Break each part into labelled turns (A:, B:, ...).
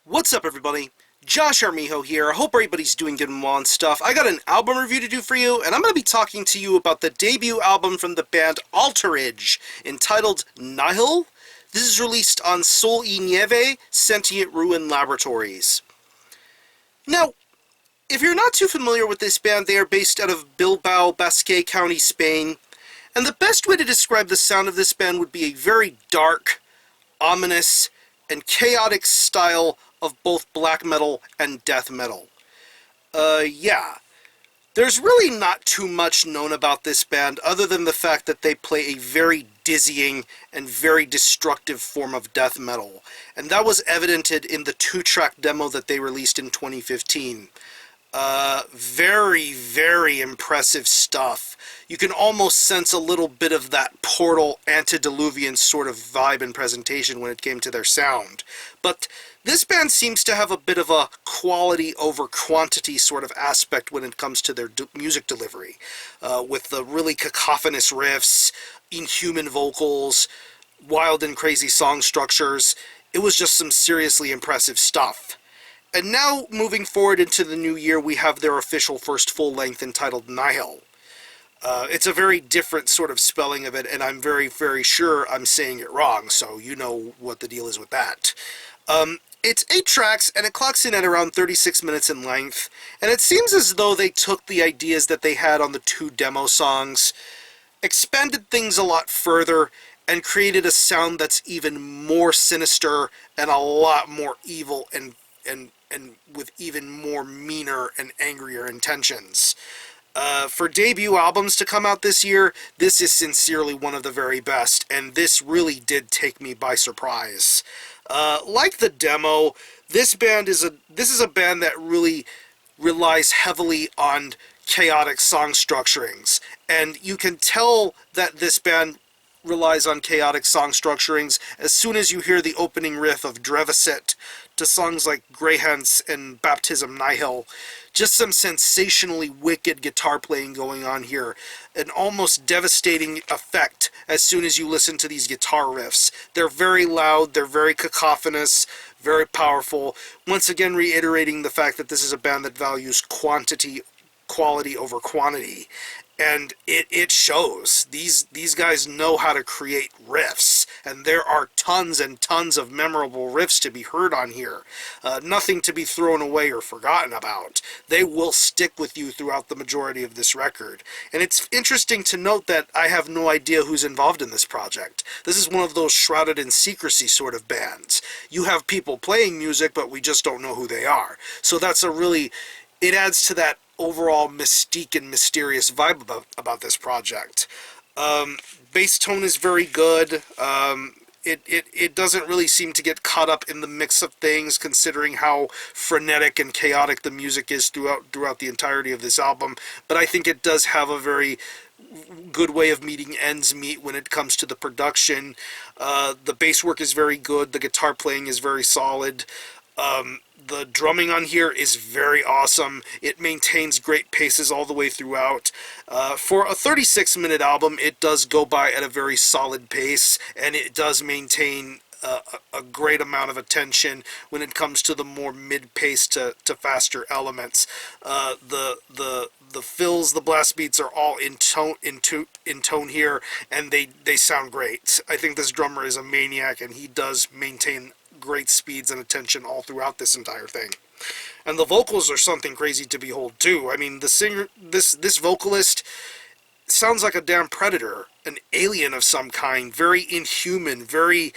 A: What's up, everybody? Josh Armijo here. I hope everybody's doing good and well and stuff. I got an album review to do for you, and I'm going to be talking to you about the debut album from the band Altarage, entitled Nihl. This is released on Sol Y Nieve, Sentient Ruin Laboratories. Now, if you're not too familiar with this band, they are based out of Bilbao, Basque County, Spain, and the best way to describe the sound of this band would be a very dark, ominous, and chaotic style of both black metal and death metal. Yeah. There's really not too much known about this band other than the fact that they play a very dizzying and very destructive form of death metal. And that was evidented in the 2-track demo that they released in 2015. Very, very impressive stuff. You can almost sense a little bit of that Portal antediluvian sort of vibe and presentation when it came to their sound. But this band seems to have a bit of a quality over quantity sort of aspect when it comes to their music delivery, with the really cacophonous riffs, inhuman vocals, wild and crazy song structures. It was just some seriously impressive stuff. And now, moving forward into the new year, we have their official first full-length entitled Nihl. It's a very different sort of spelling of it, and I'm very, very sure I'm saying it wrong, so you know what the deal is with that. It's 8 tracks, and it clocks in at around 36 minutes in length, and it seems as though they took the ideas that they had on the 2 demo songs, expanded things a lot further, and created a sound that's even more sinister and a lot more evil and with even more meaner and angrier intentions. For debut albums to come out this year, this is sincerely one of the very best, and this really did take me by surprise. Like the demo, this is a band that really relies heavily on chaotic song structurings, and you can tell that this band relies on chaotic song structurings as soon as you hear the opening riff of Drevisit to songs like Greyhands and Baptism Nihl. Just some sensationally wicked guitar playing going on here. An almost devastating effect as soon as you listen to these guitar riffs. They're very loud, they're very cacophonous, very powerful. Once again reiterating the fact that this is a band that values quality over quantity. And it shows. These guys know how to create riffs, and there are tons and tons of memorable riffs to be heard on here. Nothing to be thrown away or forgotten about. They will stick with you throughout the majority of this record. And it's interesting to note that I have no idea who's involved in this project. This is one of those shrouded in secrecy sort of bands. You have people playing music, but we just don't know who they are. So that's it adds to that overall mystique and mysterious vibe about this project. Bass tone is very good. It doesn't really seem to get caught up in the mix of things, considering how frenetic and chaotic the music is throughout the entirety of this album. But I think it does have a very good way of meeting ends meet when it comes to the production. The bass work is very good. The guitar playing is very solid. The drumming on here is very awesome. It maintains great paces all the way throughout. For a 36-minute album, it does go by at a very solid pace, and it does maintain a great amount of attention when it comes to the more mid-pace to faster elements. The fills, the blast beats are all in tone here, and they sound great. I think this drummer is a maniac, and he does maintain great speeds and attention all throughout this entire thing. And the vocals are something crazy to behold too. I mean, the singer, this vocalist sounds like a damn predator, an alien of some kind, very inhuman, very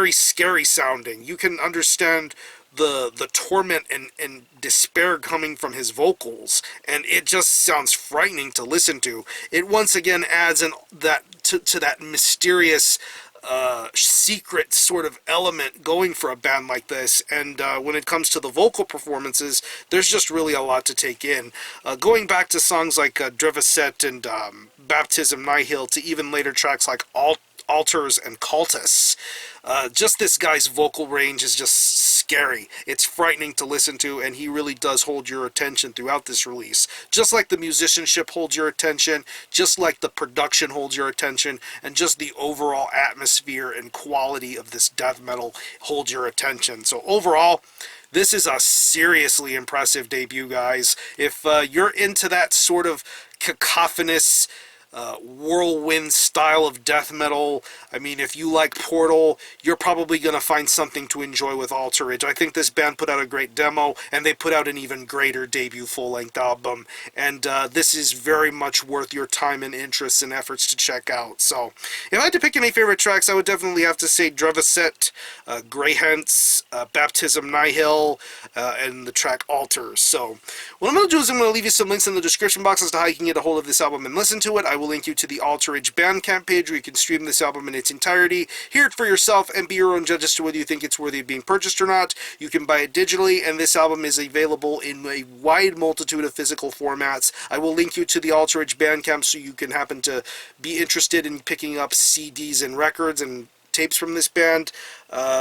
A: scary sounding. You can understand the torment and despair coming from his vocals, and it just sounds frightening to listen to. It once again adds to that mysterious secret sort of element going for a band like this, and when it comes to the vocal performances, there's just really a lot to take in. Going back to songs like Drevisit and Baptism Nihl, to even later tracks like Altars and Cultus, just this guy's vocal range is just scary. It's frightening to listen to, and he really does hold your attention throughout this release. Just like the musicianship holds your attention, just like the production holds your attention, and just the overall atmosphere and quality of this death metal holds your attention. So overall, this is a seriously impressive debut, guys. If you're into that sort of cacophonous, whirlwind style of death metal, I mean, if you like Portal, you're probably going to find something to enjoy with Altarage. I think this band put out a great demo, and they put out an even greater debut full-length album, and this is very much worth your time and interest and efforts to check out. So, if I had to pick any favorite tracks, I would definitely have to say Drevaset, Greyhence, Baptism Nihl, and the track Altars. So, what I'm going to do is I'm going to leave you some links in the description box as to how you can get a hold of this album and listen to it. I will link you to the Altarage Bandcamp page where you can stream this album in its entirety, hear it for yourself, and be your own judge as to whether you think it's worthy of being purchased or not. You can buy it digitally, and this album is available in a wide multitude of physical formats. I will link you to the Altarage Bandcamp so you can happen to be interested in picking up CDs and records and tapes from this band.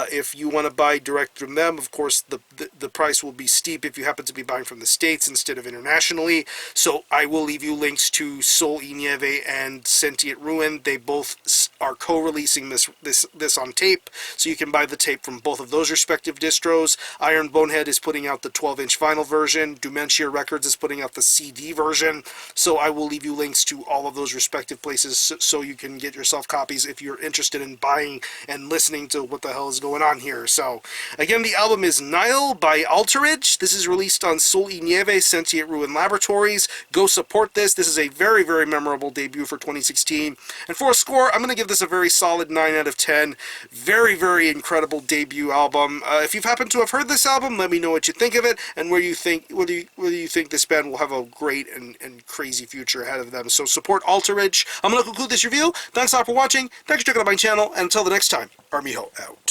A: If you want to buy direct from them, of course, the price will be steep if you happen to be buying from the States instead of internationally. So I will leave you links to Sol Y Nieve and Sentient Ruin. They both are co-releasing this on tape, so you can buy the tape from both of those respective distros. Iron Bonehead is putting out the 12-inch vinyl version. Dementia Records is putting out the CD version. So I will leave you links to all of those respective places so you can get yourself copies if you're interested in buying and listening to what the hell is going on here. So, again, the album is Nihl by Altarage. This is released on Sol Y Nieve, Sentient Ruin Laboratories. Go support this. This is a very, very memorable debut for 2016. And for a score, I'm going to give this a very solid 9 out of 10. Very, very incredible debut album. If you've happened to have heard this album, let me know what you think of it and whether you think this band will have a great and crazy future ahead of them. So support Altarage. I'm going to conclude this review. Thanks a lot for watching. Thanks for checking out my channel. And until the next time, Armijo out.